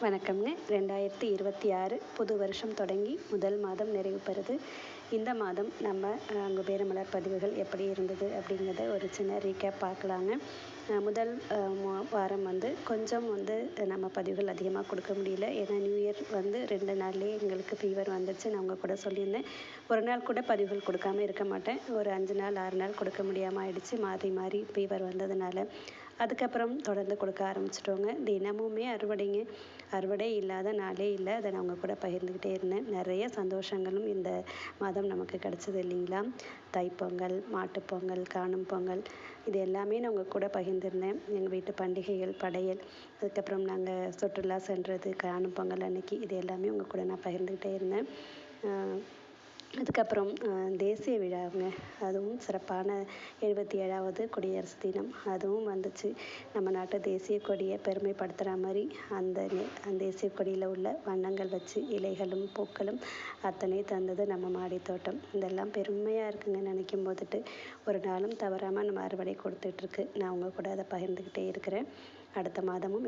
வணக்கம்ங்க. 2026 புது வருஷம் தொடங்கி முதல் மாதம் நிறைவு பெறுது. இந்த மாதம் நம்ம குபேரமலர் பதிவுகள் எப்படி இருந்தது அப்படிங்கிறத ஒரு சின்ன ரீகேப் பார்க்கலாங்க. முதல் வாரம் கொஞ்சம் நம்ம பதிவுகள் அதிகமாக கொடுக்க முடியல. ஏன்னா நியூ இயர் 2 நாள்லேயே எங்களுக்கு ஃபீவர் வந்துடுச்சு. நான் உங்கள் கூட சொல்லியிருந்தேன். ஒரு நாள் கூட பதிவுகள் கொடுக்காம இருக்க மாட்டேன். ஒரு 5 நாள் 6 நாள் கொடுக்க முடியாமல் ஆயிடுச்சு. மாறி மாறி ஃபீவர் வந்ததுனால. அதுக்கப்புறம் தொடர்ந்து கொடுக்க ஆரம்பிச்சிட்டோங்க. தினமுமே அறுவடைங்க. அறுவடை இல்லாத நாளே இல்லை. அதை நான் உங்கள் கூட பகிர்ந்துக்கிட்டே இருந்தேன். நிறைய சந்தோஷங்களும் இந்த மாதம் நமக்கு கிடச்சிது இல்லைங்களா? தைப்பொங்கல், மாட்டுப்பொங்கல், காணும் பொங்கல், இது எல்லாமே நான் உங்கள் கூட பகிர்ந்துருந்தேன். எங்கள் வீட்டு பண்டிகைகள், படையல், அதுக்கப்புறம் நாங்கள் சுற்றுலா சென்றது காணும் பொங்கல் அன்னைக்கு, இது எல்லாமே உங்கள் கூட நான் பகிர்ந்துக்கிட்டே இருந்தேன். அதுக்கப்புறம் தேசிய விழாவுங்க. அதுவும் சிறப்பான 77வது குடியரசு தினம் அதுவும் வந்துச்சு. நம்ம நாட்டு தேசிய கொடியை பெருமைப்படுத்துகிற மாதிரி அந்த தேசிய கொடியில் உள்ள வண்ணங்கள் வச்சு இலைகளும் பூக்களும் அத்தனை தந்தது நம்ம மாடி தோட்டம். இதெல்லாம் பெருமையாக இருக்குங்க நினைக்கும் போதுட்டு. ஒரு நாளும் தவறாமல் நம்ம அறுவடை கொடுத்துட்ருக்கு. நான் உங்கள் கூட அதை பகிர்ந்துக்கிட்டே இருக்கிறேன். அடுத்த மாதமும்